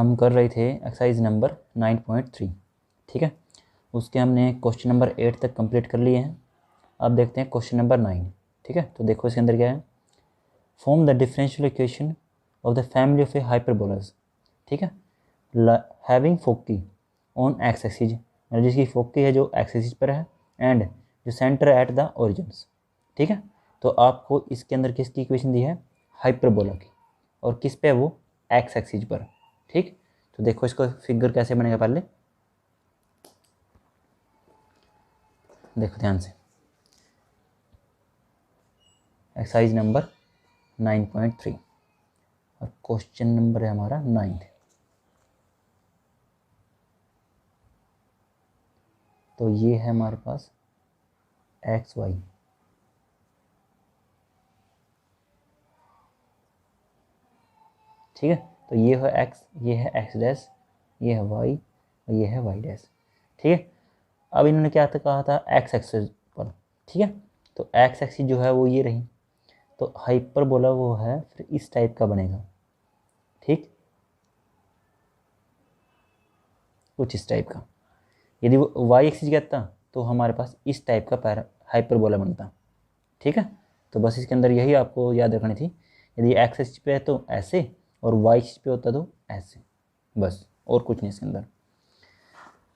हम कर रहे थे एक्सरसाइज नंबर 9.3, ठीक है। उसके हमने क्वेश्चन नंबर 8 तक कंप्लीट कर लिए हैं। अब देखते हैं क्वेश्चन नंबर 9, ठीक है। तो देखो इसके अंदर क्या है, form the differential equation of the family of A hyperbolas, ठीक है, having foci on x axis, जिसकी फोकी है जो एक्स एक्सिस पर है, एंड जो सेंटर एट द ओरिजिन्स, ठीक है। तो आपको इसके अंदर किसकी इक्वेशन दी है, हाइपरबोला की, और किस पे है वो, एक्स एक्सिस पर, ठीक। तो देखो इसका फिगर कैसे बनेगा, पहले देखो ध्यान से, एक्सरसाइज नंबर 9.3 और क्वेश्चन नंबर है हमारा 9। तो ये है हमारे पास एक्स वाई, ठीक है। तो ये है एक्स, ये है एक्स डैश, ये है वाई और ये है वाई डैश, ठीक है। अब इन्होंने क्या था, कहा था एक्स एक्सिस पर, ठीक है। तो एक्स एक्सिस जो है वो ये रही, तो हाइपरबोला वो है फिर इस टाइप का बनेगा, ठीक, कुछ इस टाइप का। यदि वो वाई एक्सिस कहता तो हमारे पास इस टाइप का हाइपरबोला बनता, ठीक है। तो बस इसके अंदर यही आपको याद रखनी थी, यदि एक्स एक्सिस पे है तो ऐसे और वाई एक्सिस पे होता तो ऐसे, बस और कुछ नहीं इसके अंदर।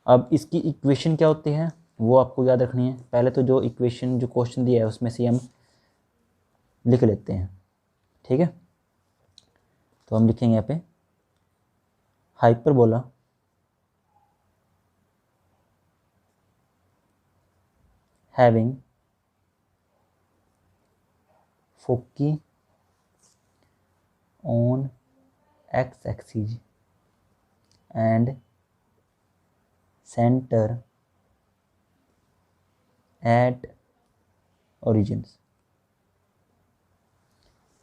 अब इसकी इक्वेशन क्या होती है वो आपको याद रखनी है। पहले तो जो इक्वेशन जो क्वेश्चन दिया है उसमें से हम लिख लेते हैं, ठीक है। तो हम लिखेंगे यहाँ पे hyperbola having foci on x axis and centre at origins,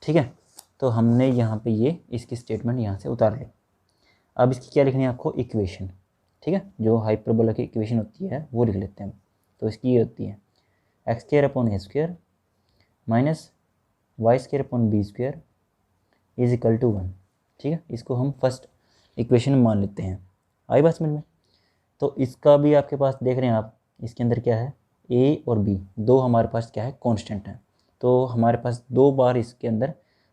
ठीक है। तो हमने यहाँ पे ये इसकी स्टेटमेंट यहाँ से उतार ली। अब इसकी क्या लिखनी है आपको, इक्वेशन, ठीक है। जो हाइपरबोला की इक्वेशन होती है वो लिख लेते हैं हम। तो इसकी ये होती है x square upon a square minus y square upon b square is equal to 1, ठीक है। इसको हम फर्स्ट इक्वेशन मान लेते हैं। आई बात समझ में। तो इसका भी आपके पास देख रहे हैं आप, इसके अंदर क्या है, ए और बी दो हमारे पास क्या है, कांस्टेंट है। तो हमारे पास दो बार इसके अंदर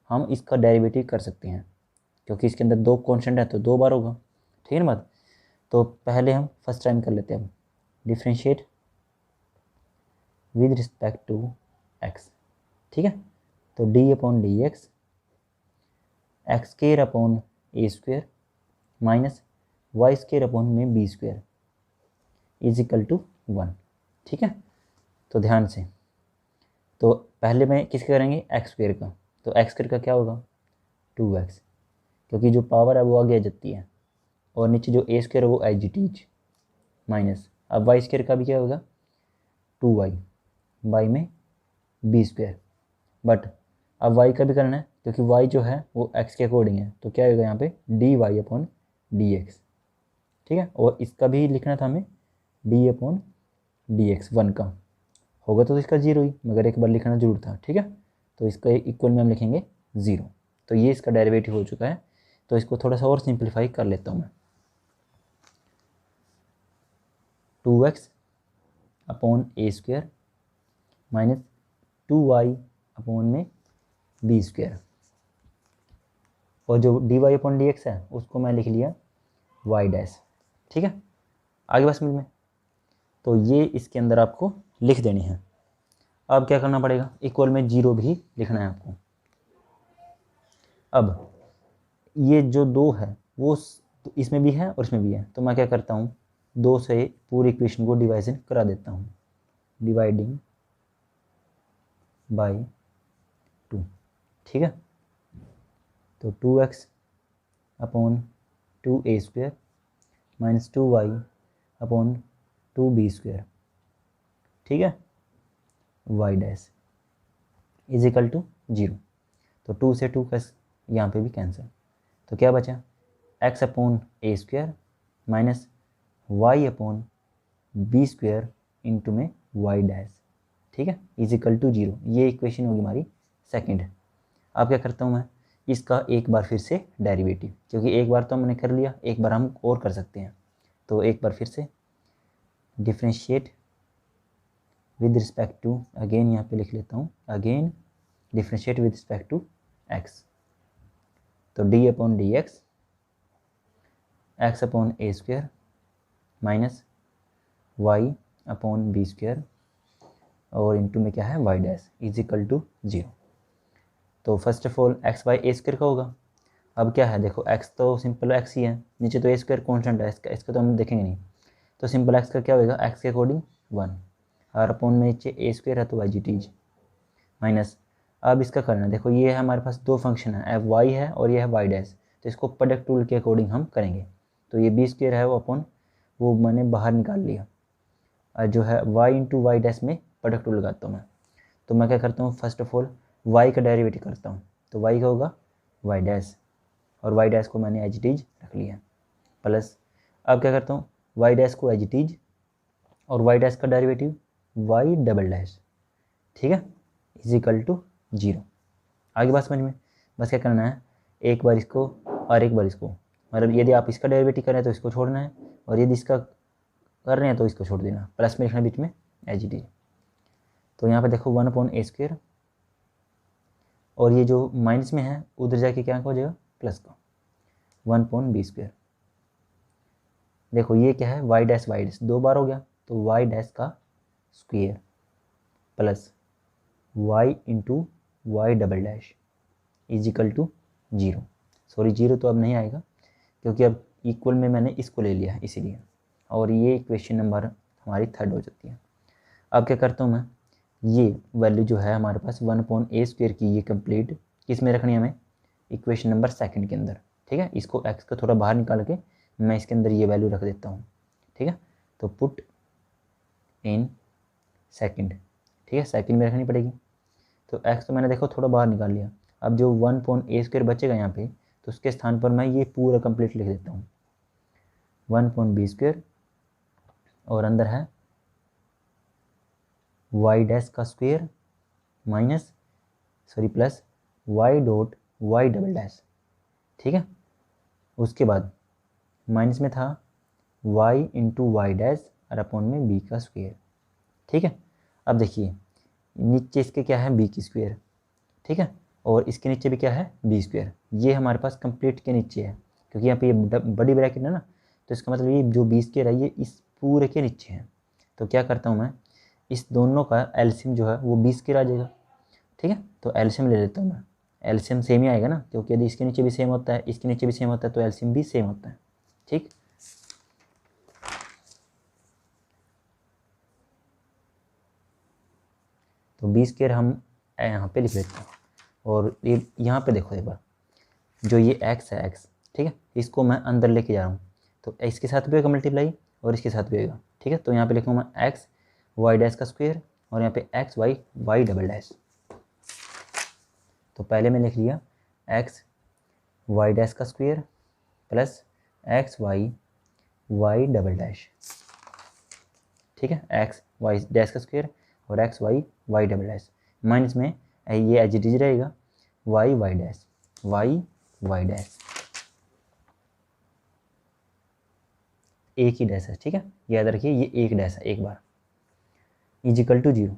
हम इसका डेरिवेटिव कर सकते हैं, क्योंकि इसके अंदर दो कांस्टेंट है तो दो बार होगा, ठीक है ना बात। तो पहले हम फर्स्ट टाइम कर लेते हैं, differentiate with respect to x, ठीक है। तो d upon d x x square upon a square minus y square upon में b square is equal to 1, ठीक है। तो ध्यान से, तो पहले में किसका करेंगे, एक्स स्क्वायर का। तो एक्स स्क्वायर का क्या होगा, 2x, क्योंकि जो पावर है वो आगे आ जाती है, और नीचे जो ए स्क्वायर है वो एज इट इज माइनस। अब वाई स्क्वायर का भी क्या होगा, 2y, वाई में बी स्क्वायर, बट अब वाई का भी करना है क्योंकि वाई जो है वो एक्स के अकॉर्डिंग है, तो क्या होगा यहाँ पे d y upon d x, ठीक है। और इसका भी लिखना था हमें डी अपॉन डी एक्स, 1 का होगा तो इसका 0 ही, मगर एक बार लिखना जरूर था, ठीक है। तो इसका इक्वल में हम लिखेंगे 0। तो ये इसका डेरिवेटिव हो चुका है। तो इसको थोड़ा सा और सिंप्लीफाई कर लेता हूँ मैं, 2x upon a square minus 2y upon में बी स्क्वायर, और जो d y upon d x है उसको मैं लिख लिया वाई डैश, ठीक है। आगे बात समझ में। तो ये इसके अंदर आपको लिख देनी है। अब क्या करना पड़ेगा, इक्वल में 0 भी लिखना है आपको। अब ये जो 2 है वो इसमें भी है और इसमें भी है, तो मैं क्या करता हूँ, 2 से पूरी इक्वेशन को डिवाइजन करा देता हूँ, डिवाइडिंग बाय 2, ठीक है। तो 2x upon 2a square minus 2y upon 2b square, ठीक है, y dash is equal to 0। तो 2 से 2 का यहाँ पे भी कैंसिल, तो क्या बचा, x upon a square minus y upon b square into में वाई डैश, ठीक है, इज इक्वल टू 0। ये इक्वेशन होगी हमारी सेकंड। अब क्या करता हूँ मैं, इसका एक बार फिर से डेरिवेटिव, क्योंकि एक बार तो हमने कर लिया, एक बार हम और कर सकते हैं। तो एक बार फिर से differentiate with respect to, again यहाँ पे लिख लेता हूँ, again differentiate with respect to x. तो d upon d x upon a square minus y upon b square और इनटू में क्या है y dash is equal to 0। तो first of all x by a square का होगा। अब क्या है, देखो एक्स तो सिंपल एक्स ही है, नीचे तो ए स्क्वेयर कॉन्स्टेंट है, इसका तो हम देखेंगे नहीं। तो सिंपल एक्स का क्या होगा, एक्स के अकॉर्डिंग 1 और अपॉन में नीचे ए स्क्वेयर है तो वाई जी टीज माइनस। अब इसका करना है, देखो ये है हमारे पास दो फंक्शन है, एफ वाई है और ये है वाई डैश, तो इसको प्रोडक्ट रूल के अकॉर्डिंग हम करेंगे। तो ये बी स्क्वेयर है वो अपॉन वो मैंने बाहर निकाल लिया, और जो है वाई इंटू वाई डैश में प्रोडक्ट रूल लगाता हूँ मैं। तो मैं क्या करता हूँ, फर्स्ट ऑफ ऑल वाई का डेरिवेटिव करता हूँ, तो वाई का होगा वाई डैश और वाई डैश को मैंने एज इट इज रख लिया प्लस। अब क्या करता हूँ, वाई डैश को एज इट इज और वाई डैश का डेरिवेटिव वाई डबल डैश, ठीक है, इज इक्वल टू 0। आगे बात समझ में, बस क्या करना है, एक बार इसको और एक बार इसको, मतलब यदि आप इसका डेरिवेटिव कर रहे हैं तो इसको छोड़ना है, और यदि इसका कर रहे हैं तो इसको छोड़ देना, प्लस में लिखना बीच में एज इट इज। तो यहाँ पे देखो 1 अपॉन ए स्क्वेयर और ये जो माइनस में है उधर जाके क्या हो जाएगा प्लस का 1 अपॉन बी स्क्वेयर। देखो ये क्या है वाई डैश दो बार हो गया, तो वाई डैश का square plus y into y double dash is equal to 0। Sorry 0 तो अब नहीं आएगा क्योंकि अब इक्वल में मैंने इसको ले लिया है इसीलिए, और ये इक्वेशन नंबर हमारी 3rd हो जाती है। अब क्या करता हूँ मैं, ये वैल्यू जो है हमारे पास 1 अपॉन ए स्क्वेयर की ये कंप्लीट किस में रखनी है हमें, इक्वेशन नंबर 2 के अंदर, ठीक है। इसको एक्स का थोड़ा बाहर निकाल के मैं इसके अंदर ये वैल्यू रख देता हूँ, ठीक है। तो पुट इन सेकंड, ठीक है, सेकंड में रखनी पड़ेगी। तो एक्स तो मैंने देखो थोड़ा बाहर निकाल लिया, अब जो 1 अपॉन ए स्क्वेयर बचेगा यहाँ पे, तो उसके स्थान पर मैं ये पूरा कंप्लीट लिख देता हूँ 1 अपॉन बी स्क्वेयर और अंदर है वाई डैश का square minus sorry plus y dot y double dash, ठीक है। उसके बाद माइनस में था वाई इंटू वाई डैश और अपॉन में बी का स्क्वेयर, ठीक है। अब देखिए नीचे इसके क्या है बी की स्क्वेयर, ठीक है, और इसके नीचे भी क्या है बी स्क्वेयर, ये हमारे पास कंप्लीट के नीचे है क्योंकि यहाँ पे ये बड़ी ब्रैकेट है ना, तो इसका मतलब ये जो बी स्क्वेयर है ये इस पूरे के नीचे है। तो क्या करता हूँ मैं, इस दोनों का एलसीएम जो है वो बी स्क्वेयर आ जाएगा, ठीक है। तो एलसीएम ले लेता हूँ मैं, एलसीएम सेम ही आएगा ना, क्योंकि यदि इसके नीचे भी सेम होता है इसके नीचे भी सेम होता है तो एलसीएम भी सेम होता है, ठीक। तो बी स्क्वेयर हम यहाँ पे लिख लेते हैं, और ये यहाँ पे देखो एक बार जो ये एक्स है एक्स, ठीक है, इसको मैं अंदर लेके जा रहा हूँ, तो इसके साथ भी होगा मल्टीप्लाई और इसके साथ भी होगा, ठीक है। तो यहाँ पे लिखूँगा मैं एक्स वाई डैश का स्क्वेयर और यहाँ पे x y y double dash. तो पहले मैं लिख लिया एक्स वाई डैश का square plus x y y double dash, ठीक है, एक्स वाई डैश का स्क्वेयर और x y y double dash minus में ये एज इट इज रहेगा y y dash y y dash, एक ही डैश है, ठीक है, याद रखिए ये एक डैश है एक बार, इज इक्वल टू 0।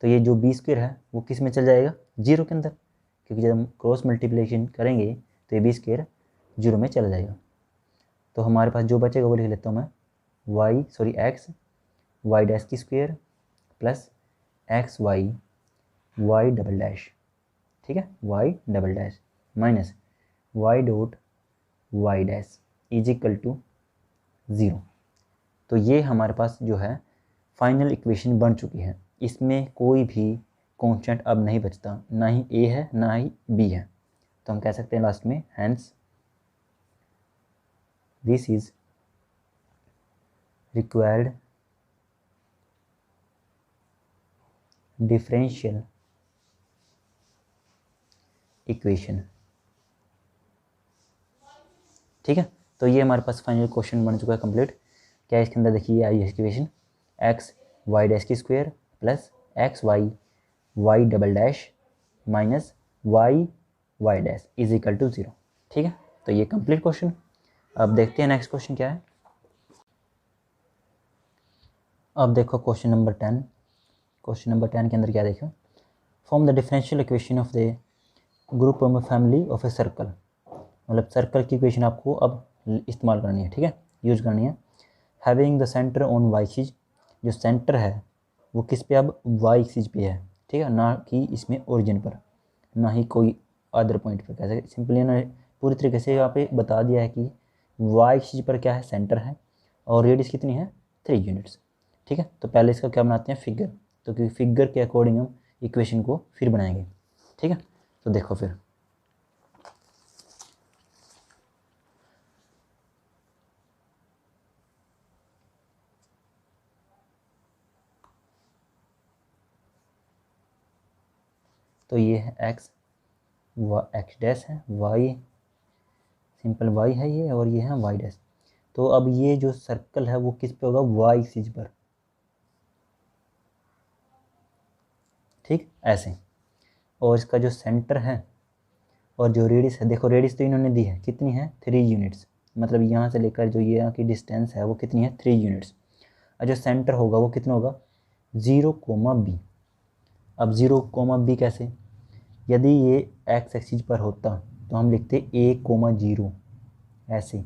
तो ये जो बी स्क्वेयर है वो किस में चल जाएगा 0 के अंदर, क्योंकि जब हम क्रॉस मल्टीप्लिकेशन करेंगे तो ये बी स्क्वेयर 0 में चला जाएगा। तो हमारे पास जो बचेगा वो लिख लेता हूँ मैं एक्स वाई डैश की square plus x y y double dash, ठीक है, y double dash minus y dot y dash is equal to 0। तो ये हमारे पास जो है फाइनल इक्वेशन बन चुकी है, इसमें कोई भी कांस्टेंट अब नहीं बचता, ना ही ए है ना ही बी है। तो हम कह सकते हैं लास्ट में hence this is required differential equation, ठीक है। तो ये हमारे पास फाइनल क्वेश्चन बन चुका है कंप्लीट। क्या इसके अंदर देखिए आई इक्वेशन एक्स वाई डैश की square plus x y y double dash minus y y dash is equal to 0। ठीक है, तो ये कंप्लीट क्वेश्चन। अब देखते हैं नेक्स्ट क्वेश्चन क्या है। अब देखो क्वेश्चन नंबर 10। क्वेश्चन नंबर 10 के अंदर क्या देखो, form the differential equation of the group of family of a circle. मतलब सर्कल की इक्वेशन आपको अब इस्तेमाल करनी है, ठीक है, यूज करनी है। Having the centre on y axis, जो सेंटर है वो किस पे, अब वाई एक्सिस पे है, ठीक है, ना कि इसमें ओरिजिन पर, ना ही कोई अदर पॉइंट पर। कैसे, सिंपली ना पूरी तरीके से यहाँ पे बता दिया है कि वाई एक्सिस पर क्या है, सेंटर है, और रेडियस कितनी है, 3 यूनिट्स। ठीक है, तो पहले इसका क्या बनाते हैं, फिगर। तो क्योंकि फिगर के अकॉर्डिंग हम इक्वेशन को फिर बनाएंगे। ठीक है, तो देखो फिर तो ये है एक्स, एक्स डैश है, वाई सिंपल वाई है ये, और ये है वाई डैश। तो अब ये जो सर्कल है वो किस पे होगा, वाई एक्सिस पर। ठीक, ऐसे। और इसका जो सेंटर है और जो रेडियस है, देखो रेडियस तो इन्होंने दी है, कितनी है, 3 यूनिट्स। मतलब यहाँ से लेकर जो ये यहाँ की डिस्टेंस है वो कितनी है, 3 यूनिट्स। और जो सेंटर होगा वो कितना होगा, 0,b। अब 0,b कैसे, यदि ये एक्स एक्सिस पर होता तो हम लिखते a,0 ऐसे,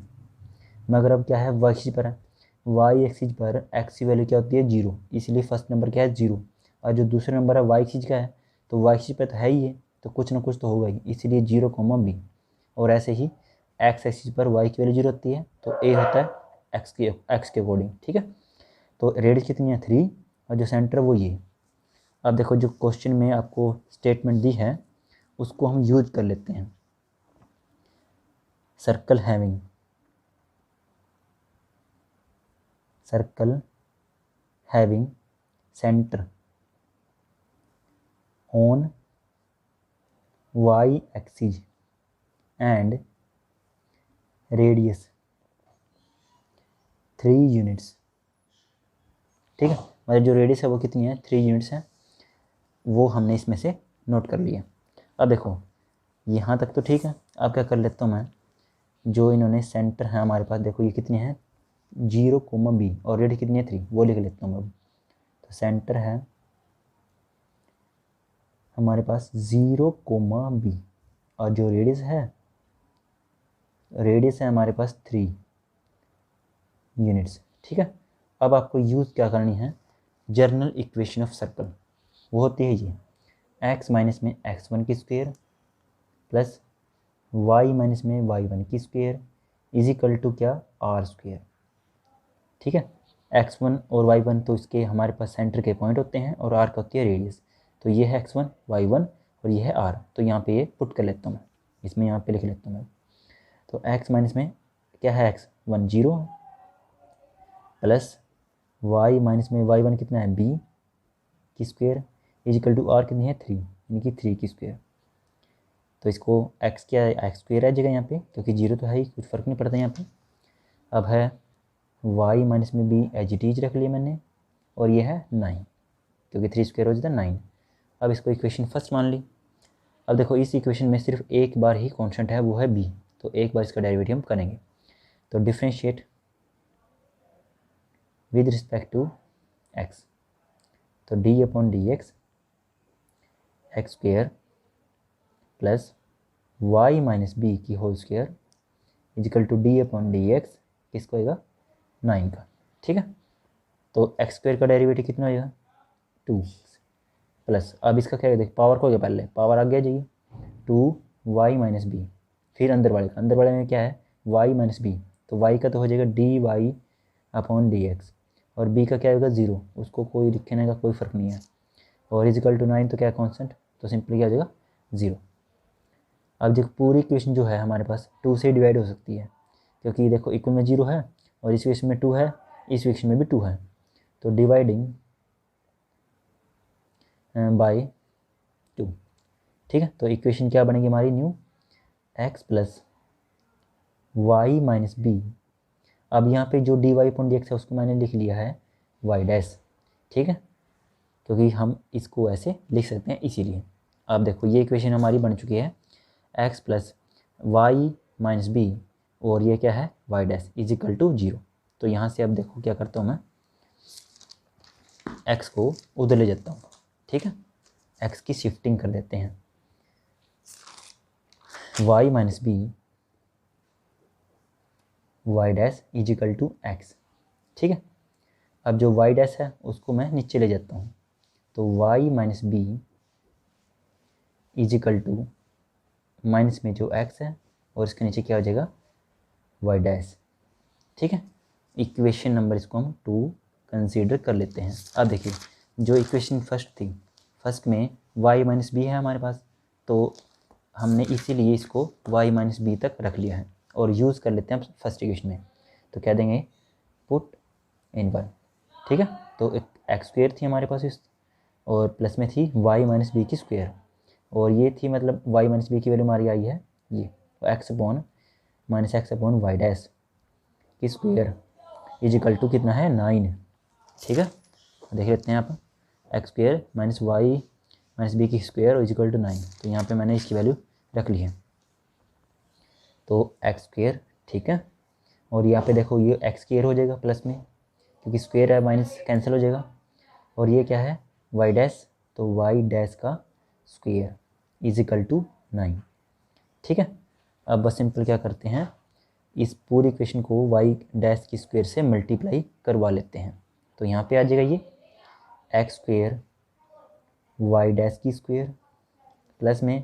मगर अब क्या है, वाई एक्सिस पर है। वाई एक्सिस पर एक्स की वैल्यू क्या होती है, 0, इसलिए फर्स्ट नंबर क्या है, 0। और जो दूसरा नंबर है वाई एक्सिस का है, तो वाई एक्सिस पर तो है ही है, तो कुछ ना कुछ तो होगा ही, इसलिए 0,b। और ऐसे ही एक्स एक्सिस पर वाई की वैल्यू 0 होती है, तो ए होता है एक्स के अकॉर्डिंग। ठीक है, तो रेडियस कितनी है, 3, और जो सेंटर वो ये। अब देखो जो क्वेश्चन में आपको स्टेटमेंट दी है उसको हम यूज कर लेते हैं। Circle having centre on y axis and radius 3 units. ठीक है, मतलब जो रेडियस है वो कितनी है, 3 यूनिट्स है, वो हमने इसमें से नोट कर लिया। अब देखो यहाँ तक तो ठीक है। अब क्या कर लेता हूँ मैं, जो इन्होंने सेंटर है हमारे पास, देखो ये कितने हैं, 0,b, और रेडियस कितनी है, 3, वो लिख लेता हूँ मैं। तो सेंटर है हमारे पास 0,b, और जो रेडियस है हमारे पास 3 यूनिट्स। ठीक है, अब आपको यूज़ क्या करनी है, जनरल इक्वेशन ऑफ सर्कल, वो होती है ये, x माइनस में x1 की स्क्वायर प्लस y माइनस में y1 की स्क्वायर इज इक्वल टू क्या, r स्क्वायर। ठीक है, x1 और y1 तो इसके हमारे पास सेंटर के पॉइंट होते हैं, और r का होती है रेडियस। तो ये है x1 y1 और ये है r, तो यहाँ पे ये पुट कर लेता हूँ मैं, इसमें यहाँ पे लिख लेता हूँ मैं। तो x माइनस में क्या है, x1 0 प्लस y माइनस में y1 कितना है, b की square is equal to r कितनी है, 3, यानी कि 3 की स्क्वायर। तो इसको x क्या है, एक्स स्क्वायर आ जाएगा यहाँ पे, क्योंकि 0 तो है ही, कुछ फ़र्क नहीं पड़ता यहाँ पे। अब है y माइनस में b एज इट इज रख लिया मैंने, और ये है 9, क्योंकि 3 स्क्वायर हो जाता है 9। अब इसको इक्वेशन फर्स्ट मान ली। अब देखो इस इक्वेशन में सिर्फ एक बार ही कॉन्स्टेंट है, वो है b, तो एक बार इसका डेरिवेटिव हम करेंगे। तो differentiate with respect to x, तो d/dx x square plus y minus B की whole square equal to d/dx किसको होगा, 9 का। ठीक है, तो एक्स स्क्वायर का डेरिवेटिव कितना हो जाएगा, 2 प्लस, अब इसका क्या देख, पावर को हो गया, पहले पावर आ गया जाइए, 2y माइनस बी, फिर अंदर वाले में क्या है, y माइनस बी, तो y का तो हो जाएगा dy/dx, और b का क्या होगा, 0, उसको कोई लिखने का कोई फ़र्क नहीं है, और इजिकल टू 9 तो क्या है, कॉन्स्टेंट, तो सिंपली क्या हो जाएगा, 0। अब देखो पूरी इक्वेशन जो है हमारे पास 2 से डिवाइड हो सकती है, क्योंकि देखो इक्वल में 0 है, और इस इक्वेशन में 2 है, इस इक्वेशन में भी 2 है, तो डिवाइडिंग बाय 2। ठीक है, तो इक्वेशन क्या बनेगी हमारी, new x plus y minus b. अब यहाँ पे जो dy/dx है उसको मैंने लिख लिया है y डैश। ठीक है, क्योंकि हम इसको ऐसे लिख सकते हैं इसीलिए। अब देखो ये इक्वेशन हमारी बन चुकी है, x plus y minus b, और ये क्या है y dash is equal to 0। तो यहाँ से अब देखो क्या करता हूँ मैं, एक्स को उधर ले जाता हूँ, ठीक है, एक्स की शिफ्टिंग कर देते हैं, y minus b y dash is equal to x, ठीक है। अब जो वाई डैश है उसको मैं नीचे ले जाता हूँ, तो y minus b is equal to minus में जो एक्स है और इसके नीचे क्या हो जाएगा वाई डैश, ठीक है। इक्वेशन नंबर इसको हम 2 कंसीडर कर लेते हैं। अब देखिए जो इक्वेशन फर्स्ट थी, फर्स्ट में y माइनस बी है हमारे पास, तो हमने इसीलिए इसको y माइनस बी तक रख लिया है और यूज़ कर लेते हैं फर्स्ट इक्वेशन में। तो क्या देंगे पुट इन 1, ठीक है। तो एक एक्स स्क्वेयर थी हमारे पास इस, और प्लस में थी y माइनस बी की स्क्वेयर, और ये थी मतलब y माइनस बी की वैल्यू हमारी आई है ये, तो x upon minus x upon y dash की स्क्वेयर इज इक्वल टू कितना है 9, ठीक है। देख लेते हैं आप, x square minus y minus B की स्क्वेयर इज इक्वल टू 9, तो यहाँ पे मैंने इसकी वैल्यू रख ली है, तो एक्स स्क्वेयर, ठीक है। और यहाँ पे देखो ये एक्स स्क्वेयर हो जाएगा प्लस में, क्योंकि स्क्वेयर है माइनस कैंसिल हो जाएगा, और ये क्या है वाई डैश, तो वाई डैश का स्क्वेयर इज इक्वल टू 9, ठीक है। अब बस सिंपल क्या करते हैं, इस पूरी इक्वेशन को वाई डैश की स्क्वेयर से मल्टीप्लाई करवा लेते हैं, तो यहाँ पे आ जाएगा ये एक्स स्क्वेयर वाई डैश की स्क्वेयर प्लस में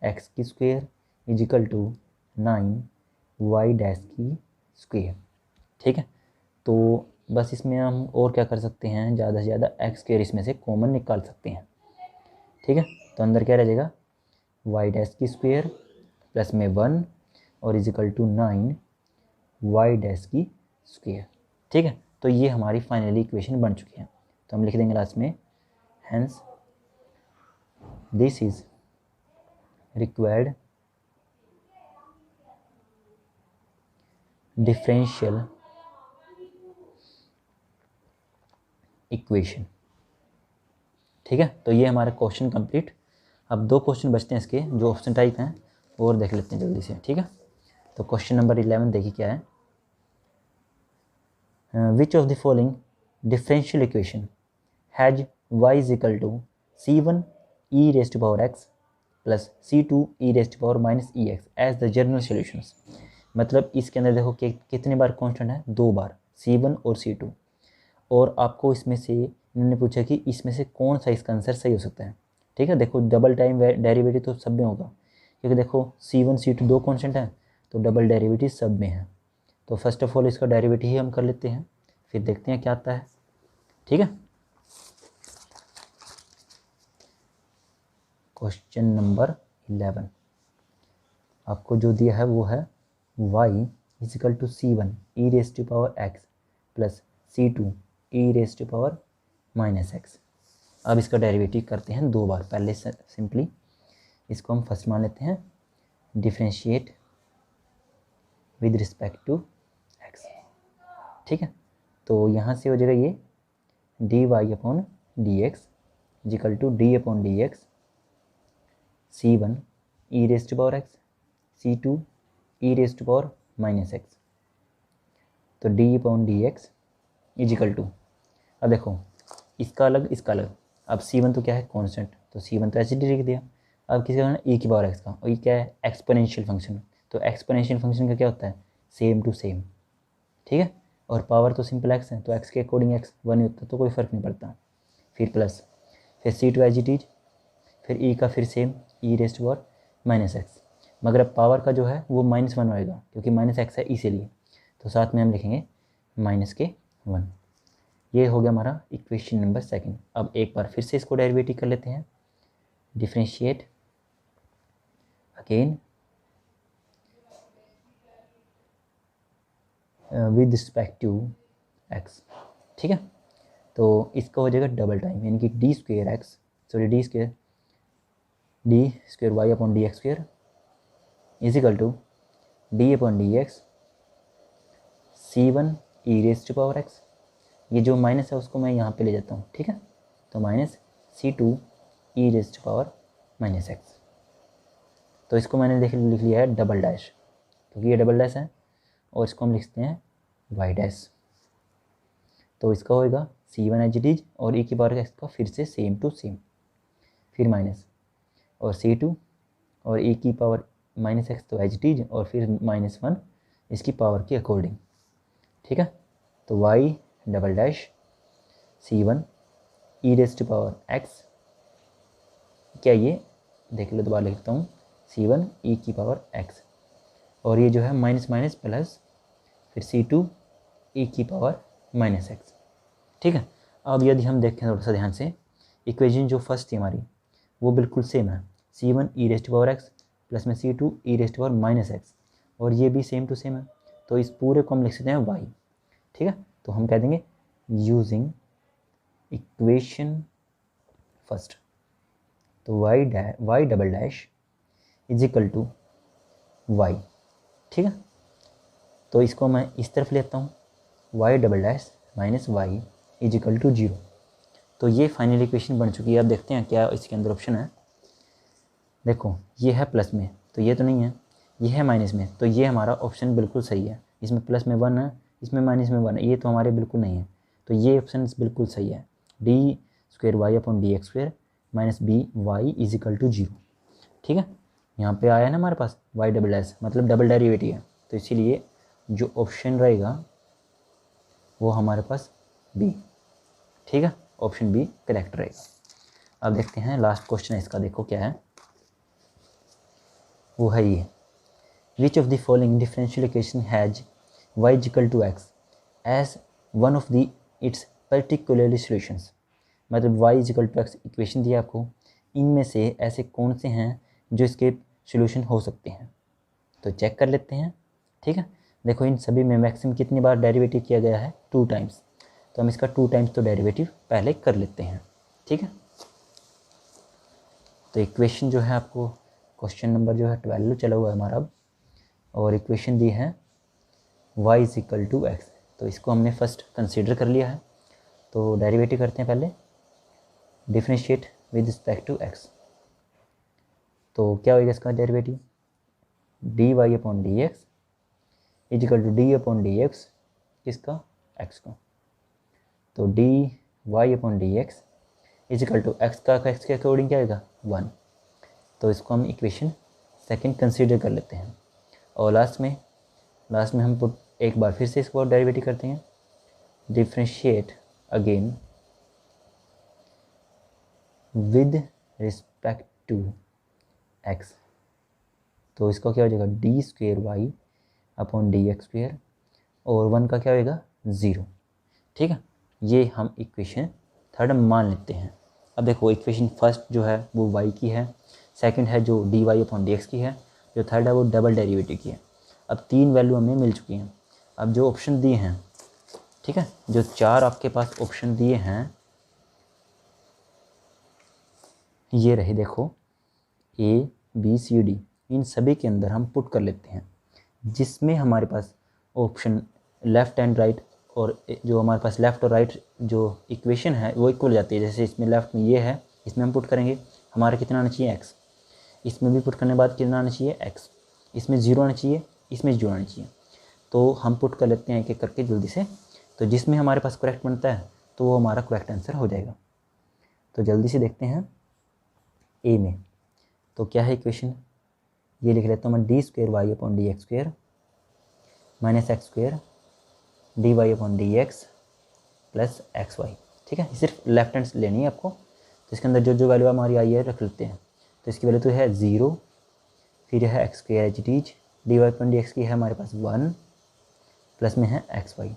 एक्स की square is equal to 9 y dash की स्क्वेयर, ठीक है। तो बस इसमें हम और क्या कर सकते हैं, ज़्यादा से ज़्यादा एक्स स्क्वेयर इसमें से कॉमन निकाल सकते हैं, ठीक है। तो अंदर क्या रह जाएगा वाई डैश की स्क्वेयर प्लस में 1 और is equal to 9 y dash की स्क्वेयर, ठीक है। तो ये हमारी फाइनली इक्वेशन बन चुकी है, तो हम लिख देंगे लास्ट में hence this is required differential equation, ठीक है। तो ये हमारा क्वेश्चन कंप्लीट। अब 2 क्वेश्चन बचते हैं इसके जो ऑप्शन टाइप हैं, और देख लेते हैं जल्दी से, ठीक है। तो क्वेश्चन नंबर 11 देखिए क्या है, which of the following differential equation has y is equal to c1 e raised power x plus c2 e raised power minus e x as the general solutions. मतलब इसके अंदर देखो कि कितने बार कांस्टेंट है, 2 बार, c1 और c2, और आपको इसमें से इन्होंने पूछा कि इसमें से कौन सा इसका आंसर सही हो सकता है, ठीक है। देखो डबल टाइम डेरिवेटिव तो सब में होगा, क्योंकि देखो c1 c2 2 कांस्टेंट हैं, तो डबल डेरिवेटिव सब में है। तो फर्स्ट ऑफ ऑल इसका डेरिवेटिव ही हम कर लेते हैं, फिर देखते हैं क्या आता है, ठीक है। क्वेश्चन नंबर 11 आपको जो दिया है वो है y is equal to c1 e raise to power x plus c2 e raise to power minus x. अब इसका डेरिवेटिव करते हैं 2 बार, पहले सिंपली इसको हम फर्स्ट मान लेते हैं differentiate with respect to x, ठीक है। तो यहाँ से हो जाएगा ये dy upon d x is equal to d upon d x c1 e raise to power x c2 e raise to power minus x, तो d upon d x is equal to, अब देखो इसका अलग इसका अलग, अब c1 तो क्या है कांस्टेंट, तो c1 तो ऐसे ही लिख दिया। अब किसी का e की पावर x का, और ये क्या है एक्सपोनेंशियल फंक्शन, तो एक्सपोनेंशियल फंक्शन का क्या होता है सेम टू सेम, ठीक है। और पावर तो सिंपल x है, तो x के अकॉर्डिंग x 1 ही होता है, तो कोई फ़र्क नहीं पड़ता। फिर प्लस, फिर c2 एज इट इज, फिर e का फिर same e raised to power minus x, मगर अब पावर का जो है वो -1 होएगा, क्योंकि माइनस एक्स है इसीलिए, तो साथ में हम लिखेंगे माइनस के 1। ये हो गया हमारा इक्वेशन नंबर 2। अब एक बार फिर से इसको डेरिवेटिव कर लेते हैं, differentiate again with respect to x, ठीक है। तो इसका हो जाएगा डबल टाइम, यानी कि d square x sorry d square y upon d x square is equal to d upon d x c1 e raise to power x, ये जो माइनस है उसको मैं यहाँ पे ले जाता हूँ, ठीक है। तो minus c2 e raise to power minus x, तो इसको मैंने लिख लिया है डबल डैश, क्योंकि ये डबल डैश है, और इसको हम लिखते हैं वाई डैश। तो इसका होएगा C1 एच डीज और e की पावर एक्स का फिर से सेम टू सेम, फिर माइनस, और C2 और e की पावर माइनस एक्स तो एच डीज और फिर -1 इसकी पावर के अकॉर्डिंग। ठीक है, तो y double dash C1 e raise to power x, क्या ये देख लो, दोबारा लिखता हूँ, C1 e की पावर x, और ये जो है माइनस माइनस प्लस, फिर C2 e की पावर -x। ठीक है, अब यदि हम देखें थोड़ा सा ध्यान से, इक्वेशन जो फर्स्ट थी हमारी वो बिल्कुल सेम है, C1 e raise to power x plus में C2 e raise to power -x, और ये भी सेम टू सेम है, तो इस पूरे को हम लिख सकते हैं y। ठीक है, तो हम कह देंगे यूजिंग इक्वेशन फर्स्ट, तो y double dash is equal to y। ठीक है, तो इसको मैं इस तरफ लेता हूँ, y double dash minus y is equal to 0। तो ये फाइनल इक्वेशन बन चुकी है। अब देखते हैं क्या इसके अंदर ऑप्शन है। देखो ये है प्लस में, तो ये तो नहीं है, ये है माइनस में, तो ये हमारा ऑप्शन बिल्कुल सही है। इसमें प्लस में 1 है, इसमें माइनस में 1 है, ये तो हमारे बिल्कुल नहीं है, तो ये ऑप्शन बिल्कुल सही है, d square y upon d x square minus b y is equal to 0। ठीक है, यहाँ पे आया है ना हमारे पास वाई डबल एस, मतलब डबल डेरिवेटिव है, तो इसीलिए जो ऑप्शन रहेगा वो हमारे पास बी। ठीक है, ऑप्शन बी करेक्ट रहेगा। अब देखते हैं लास्ट क्वेश्चन है इसका, देखो क्या है, वो है ये, which of the following differential equation has y is equal to x as one of the its particularly solutions. मतलब y is equal to x equation दी आपको, इनमें से ऐसे कौन से हैं जो इसके सॉल्यूशन हो सकते हैं, तो चेक कर लेते हैं। ठीक है, देखो इन सभी में मैक्सिमम कितनी बार डेरिवेटिव किया गया है, 2 टाइम्स, तो हम इसका 2 टाइम्स तो डेरिवेटिव पहले कर लेते हैं। ठीक है, तो इक्वेशन जो है आपको क्वेश्चन नंबर जो है 12 चला हुआ है हमारा अब, और इक्वेशन दी है y is equal to x, तो इसको हमने फर्स्ट कंसीडर कर लिया है, तो डेरिवेटिव करते हैं पहले, differentiate with respect to x। तो क्या होगा इसका derivative, d y upon d x is equal to d upon d x, किसका, x का, तो d y upon d x is equal to x का x के अकॉर्डिंग क्या आएगा 1, तो इसको हम इक्वेशन सेकंड कंसीडर कर लेते हैं, और लास्ट में हम पुट एक बार फिर से इसको डेरिवेटिव करते हैं, differentiate again with respect to x, तो इसका क्या हो जाएगा d square y upon d x square, और 1 का क्या होएगा 0। ठीक है, ये हम इक्वेशन थर्ड मान लेते हैं। अब देखो इक्वेशन फर्स्ट जो है वो y की है, सेकंड है जो d y upon d x की है, जो थर्ड है वो डबल डेरिवेटिव की है। अब 3 वैल्यू हमें मिल चुकी हैं। अब जो ऑप्शन दिए हैं, ठीक है, जो 4 आपके पास ऑप्शन दिए हैं ये रहे, देखो A B C D, इन सभी के अंदर हम पुट कर लेते हैं, जिसमें हमारे पास ऑप्शन लेफ़्ट एंड राइट, और जो हमारे पास लेफ़्ट और राइट जो इक्वेशन है वो इक्वल जाती है। जैसे इसमें लेफ़्ट में ये है, इसमें हम पुट करेंगे, हमारा कितना आना चाहिए x, इसमें भी पुट करने के बाद कितना आना चाहिए x, इसमें 0 आना चाहिए, इसमें 0 आना चाहिए, तो हम पुट कर लेते हैं एक एक करके जल्दी से। तो जिसमें हमारे पास करेक्ट बनता है तो वो हमारा करेक्ट आंसर हो जाएगा। तो जल्दी से देखते हैं ए में, तो क्या है इक्वेशन, ये लिख लेता हूँ मैं, d square y upon d x square minus x square d y upon d x plus x y. ठीक है, सिर्फ लेफ्ट हैंड लेनी है आपको, तो इसके अंदर जो जो वैल्यू हमारी आई है रख लेते हैं। तो इसकी वैल्यू तो है 0, फिर है एक्स स्क्वेयर एच डीज, d y upon d x की है हमारे पास 1, प्लस में है एक्स वाई।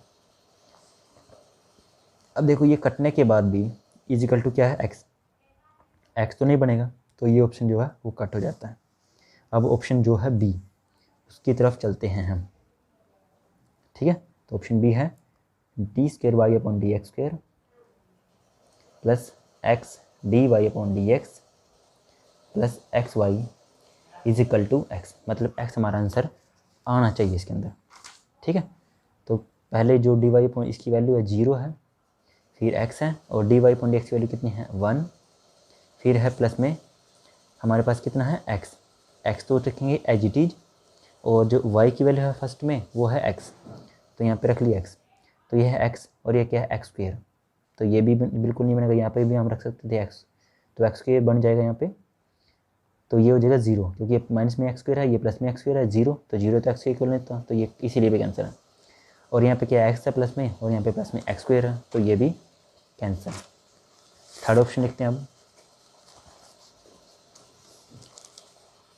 अब देखो ये कटने के बाद भी इजिकल टू क्या है एक्स, एक्स तो नहीं बनेगा, तो ये ऑप्शन जो है वो कट हो जाता है। अब ऑप्शन जो है बी, उसकी तरफ चलते हैं हम। ठीक है, तो ऑप्शन बी है d square y upon d x square plus x d y upon d x plus x y is equal to x, मतलब एक्स हमारा आंसर आना चाहिए इसके अंदर। ठीक है, तो पहले जो डी वाई अपॉन इसकी वैल्यू है 0 है, फिर एक्स है, और d y upon d x की वैल्यू कितनी है 1, फिर है प्लस में हमारे पास कितना है एक्स, एक्स तो रखेंगे एज इट इज, और जो वाई की वैल्यू है फर्स्ट में वो है एक्स, तो यहाँ पे रख लिया एक्स, तो ये है एक्स और ये क्या है एक्स स्क्वेयर, तो ये भी बिल्कुल नहीं बनेगा, यहाँ पे भी हम रख सकते थे एक्स, तो एक्स स्क्वेयर बन जाएगा यहाँ पे, तो ये हो जाएगा जीरो, क्योंकि माइनस में एक्स स्क्वेयर है, ये प्लस में एक्स स्क्वेयर है, जीरो, तो जीरो तो एक्स के इक्वल नहीं था, तो ये इसीलिए भी कैंसिल है। और यहाँ पे क्या है एक्स है प्लस में, और यहाँ पे प्लस में एक्स स्क्वेयर है, तो ये भी कैंसिल। थर्ड ऑप्शन लिखते हैं अब।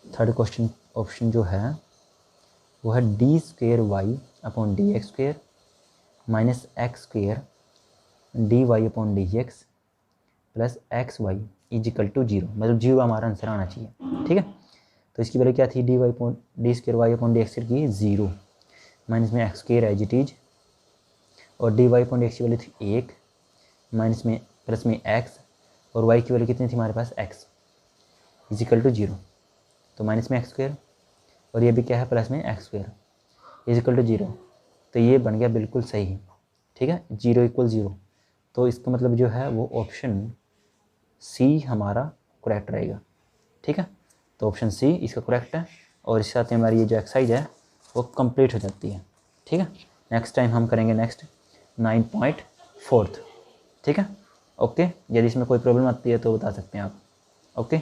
थर्ड क्वेश्चन ऑप्शन जो है वो है d square y upon d x square minus x square d y upon d x plus x y equal to zero, मतलब जीरो हमारा आंसर आना चाहिए, ठीक है। तो इसकी वैल्यू क्या थी, d y upon d square y upon d x square की जीरो, माइनस में x square as it is, और d y upon d x की वैल्यू थी एक, माइनस में प्लस में एक्स, और वाई की वैल्यू कितनी थी हमारे पास एक्स, इजिकल टू जीरो, तो माइनस में एक्स स्क्वेयर, और ये भी क्या है प्लस में x square is equal to zero, तो ये बन गया बिल्कुल सही, ठीक है, जीरो इक्वल जीरो। तो इसका मतलब जो है वो ऑप्शन सी हमारा करेक्ट रहेगा, ठीक है। तो ऑप्शन सी इसका करेक्ट है, और इसके साथ हमारी ये जो एक्सरसाइज है वो कंप्लीट हो जाती है, ठीक है। नेक्स्ट टाइम हम करेंगे नेक्स्ट 9.4, ठीक है। ओके, यदि इसमें कोई प्रॉब्लम आती है तो बता सकते हैं आप। ओके।